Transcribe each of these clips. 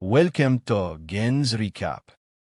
Welcome to Gens Recap.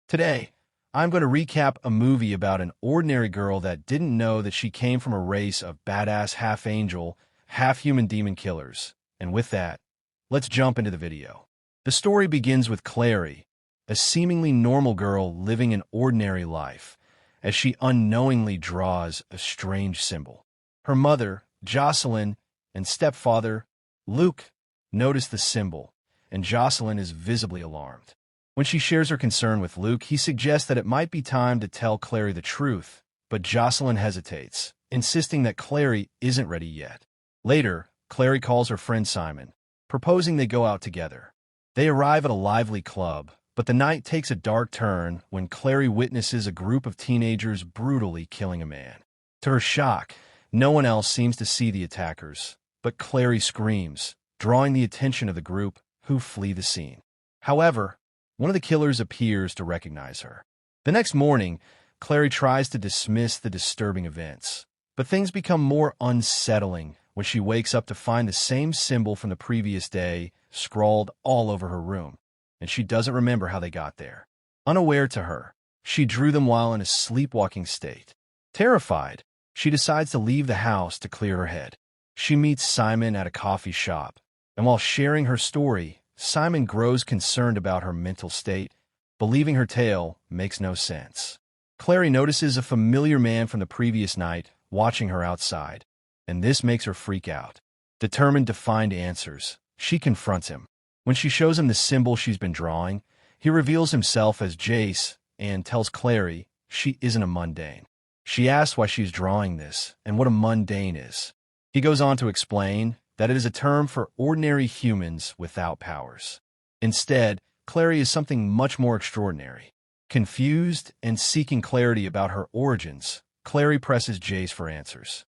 Today, I'm going to recap a movie about an ordinary girl that didn't know that she came from a race of badass half-angel, half-human demon killers. And with that, let's jump into the video. The story begins with Clary, a seemingly normal girl living an ordinary life, as she unknowingly draws a strange symbol. Her mother, Jocelyn, and stepfather, Luke, notice the symbol, and Jocelyn is visibly alarmed. When she shares her concern with Luke, he suggests that it might be time to tell Clary the truth, but Jocelyn hesitates, insisting that Clary isn't ready yet. Later, Clary calls her friend Simon, proposing they go out together. They arrive at a lively club, but the night takes a dark turn when Clary witnesses a group of teenagers brutally killing a man. To her shock, no one else seems to see the attackers, but Clary screams, drawing the attention of the group, who flee the scene. However, one of the killers appears to recognize her. The next morning, Clary tries to dismiss the disturbing events, but things become more unsettling when she wakes up to find the same symbol from the previous day scrawled all over her room, and she doesn't remember how they got there. Unaware to her, she drew them while in a sleepwalking state. Terrified, she decides to leave the house to clear her head. She meets Simon at a coffee shop, and while sharing her story, Simon grows concerned about her mental state, believing her tale makes no sense. Clary notices a familiar man from the previous night watching her outside, and this makes her freak out. Determined to find answers, she confronts him. When she shows him the symbol she's been drawing, he reveals himself as Jace and tells Clary she isn't a mundane. She asks why she's drawing this and what a mundane is. He goes on to explain that it is a term for ordinary humans without powers. Instead, Clary is something much more extraordinary. Confused and seeking clarity about her origins, Clary presses Jace for answers.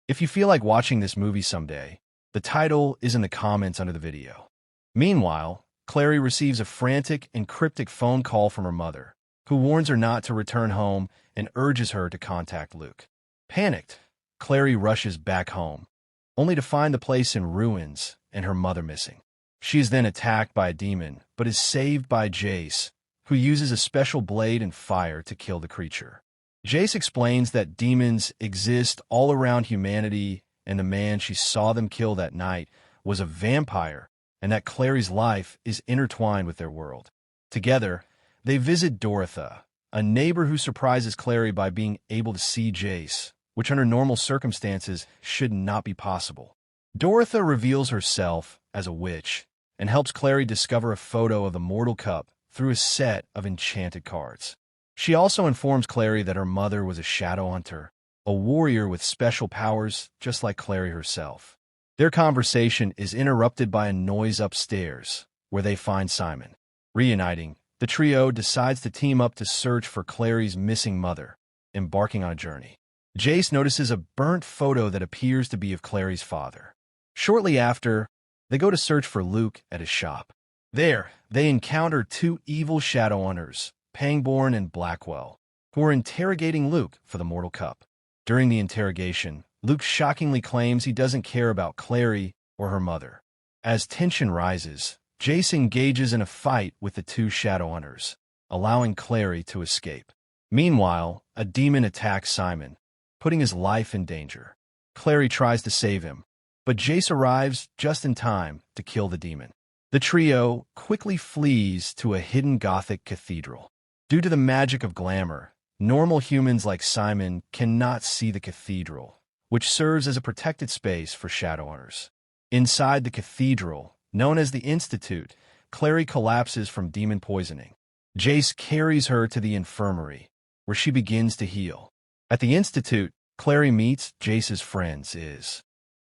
If you feel like watching this movie someday, the title is in the comments under the video. Meanwhile, Clary receives a frantic and cryptic phone call from her mother, who warns her not to return home and urges her to contact Luke. Panicked, Clary rushes back home, only to find the place in ruins and her mother missing. She is then attacked by a demon, but is saved by Jace, who uses a special blade and fire to kill the creature. Jace explains that demons exist all around humanity, and the man she saw them kill that night was a vampire, and that Clary's life is intertwined with their world. Together, they visit Dorotha, a neighbor who surprises Clary by being able to see Jace, which under normal circumstances should not be possible. Dorotha reveals herself as a witch and helps Clary discover a photo of the Mortal Cup through a set of enchanted cards. She also informs Clary that her mother was a shadow hunter, a warrior with special powers just like Clary herself. Their conversation is interrupted by a noise upstairs, where they find Simon. Reuniting, the trio decides to team up to search for Clary's missing mother, embarking on a journey. Jace notices a burnt photo that appears to be of Clary's father. Shortly after, they go to search for Luke at his shop. There, they encounter two evil shadow hunters, Pangborn and Blackwell, who are interrogating Luke for the Mortal Cup. During the interrogation, Luke shockingly claims he doesn't care about Clary or her mother. As tension rises, Jace engages in a fight with the two shadow hunters, allowing Clary to escape. Meanwhile, a demon attacks Simon, putting his life in danger. Clary tries to save him, but Jace arrives just in time to kill the demon. The trio quickly flees to a hidden Gothic cathedral. Due to the magic of glamour, normal humans like Simon cannot see the cathedral, which serves as a protected space for Shadowhunters. Inside the cathedral, known as the Institute, Clary collapses from demon poisoning. Jace carries her to the infirmary, where she begins to heal. At the Institute, Clary meets Jace's friends,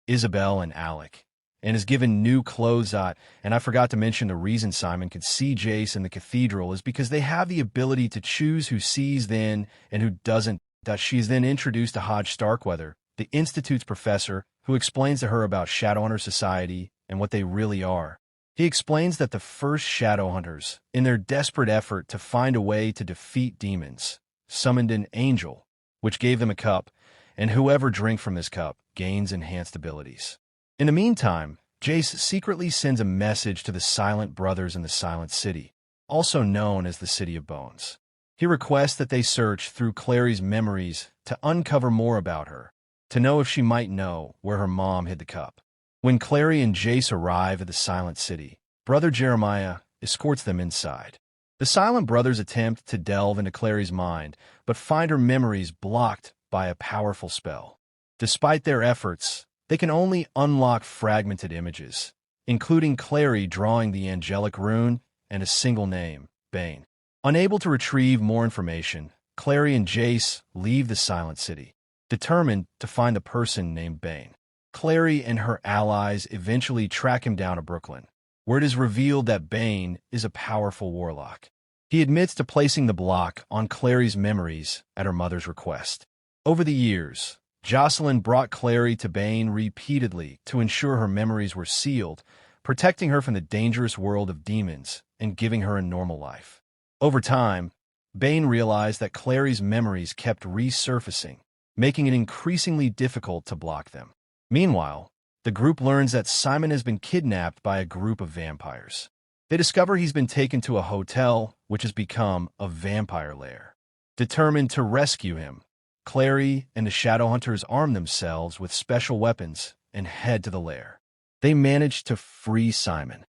Isabel and Alec, and is given new clothes. And I forgot to mention the reason Simon could see Jace in the cathedral is because they have the ability to choose who sees then and who doesn't. She is then introduced to Hodge Starkweather, the Institute's professor, who explains to her about Shadowhunter Society and what they really are. He explains that the first Shadowhunters, in their desperate effort to find a way to defeat demons, summoned an angel, which gave them a cup, and whoever drank from this cup gains enhanced abilities. In the meantime, Jace secretly sends a message to the Silent Brothers in the Silent City, also known as the City of Bones. He requests that they search through Clary's memories to uncover more about her, to know if she might know where her mom hid the cup. When Clary and Jace arrive at the Silent City, Brother Jeremiah escorts them inside. The Silent Brothers attempt to delve into Clary's mind, but find her memories blocked by a powerful spell. Despite their efforts, they can only unlock fragmented images, including Clary drawing the angelic rune and a single name, Bane. Unable to retrieve more information, Clary and Jace leave the Silent City, determined to find the person named Bane. Clary and her allies eventually track him down to Brooklyn, where it is revealed that Bane is a powerful warlock. He admits to placing the block on Clary's memories at her mother's request. Over the years, Jocelyn brought Clary to Bane repeatedly to ensure her memories were sealed, protecting her from the dangerous world of demons and giving her a normal life. Over time, Bane realized that Clary's memories kept resurfacing, making it increasingly difficult to block them. Meanwhile, the group learns that Simon has been kidnapped by a group of vampires. They discover he's been taken to a hotel, which has become a vampire lair. Determined to rescue him, Clary and the Shadowhunters arm themselves with special weapons and head to the lair. They manage to free Simon,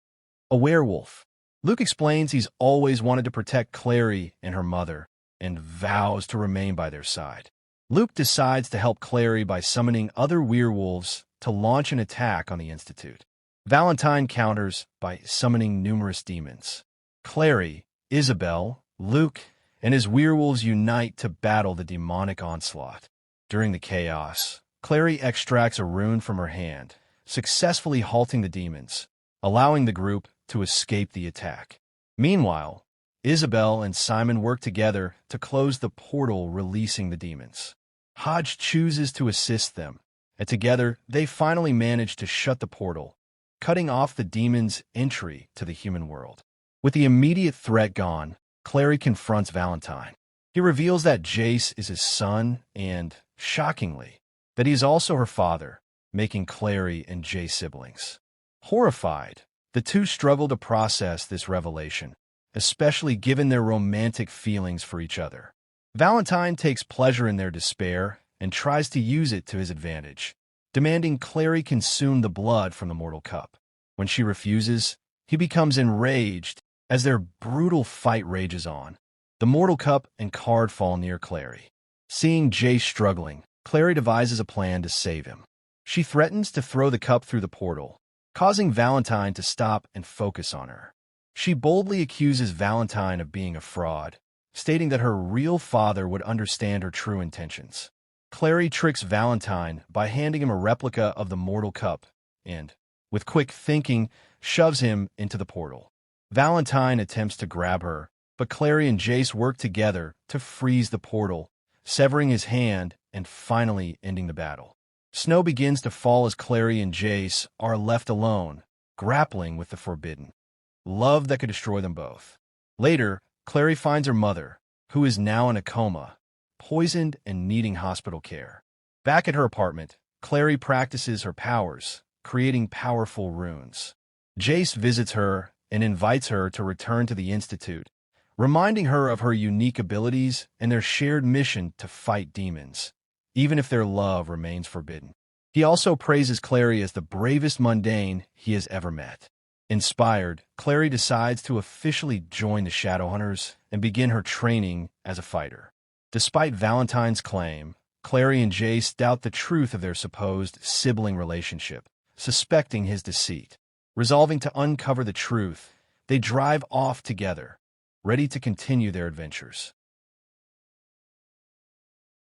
a werewolf. Luke explains he's always wanted to protect Clary and her mother, and vows to remain by their side. Luke decides to help Clary by summoning other werewolves to launch an attack on the Institute. Valentine counters by summoning numerous demons. Clary, Isabel, Luke, and his werewolves unite to battle the demonic onslaught. During the chaos, Clary extracts a rune from her hand, successfully halting the demons, allowing the group to escape the attack. Meanwhile, Isabel and Simon work together to close the portal, releasing the demons. Hodge chooses to assist them, and together they finally manage to shut the portal, cutting off the demons' entry to the human world. With the immediate threat gone, Clary confronts Valentine. He reveals that Jace is his son and, shockingly, that he is also her father, making Clary and Jace siblings. Horrified, the two struggle to process this revelation, especially given their romantic feelings for each other. Valentine takes pleasure in their despair and tries to use it to his advantage, demanding Clary consume the blood from the mortal cup. When she refuses, he becomes enraged as their brutal fight rages on. The mortal cup and card fall near Clary. Seeing Jace struggling, Clary devises a plan to save him. She threatens to throw the cup through the portal, causing Valentine to stop and focus on her. She boldly accuses Valentine of being a fraud, stating that her real father would understand her true intentions. Clary tricks Valentine by handing him a replica of the mortal cup and, with quick thinking, shoves him into the portal. Valentine attempts to grab her, but Clary and Jace work together to freeze the portal, severing his hand and finally ending the battle. Snow begins to fall as Clary and Jace are left alone, grappling with the forbidden love that could destroy them both. Later, Clary finds her mother, who is now in a coma, poisoned and needing hospital care. Back at her apartment, Clary practices her powers, creating powerful runes. Jace visits her and invites her to return to the Institute, reminding her of her unique abilities and their shared mission to fight demons, even if their love remains forbidden. He also praises Clary as the bravest mundane he has ever met. Inspired, Clary decides to officially join the Shadowhunters and begin her training as a fighter. Despite Valentine's claim, Clary and Jace doubt the truth of their supposed sibling relationship, suspecting his deceit. Resolving to uncover the truth, they drive off together, ready to continue their adventures.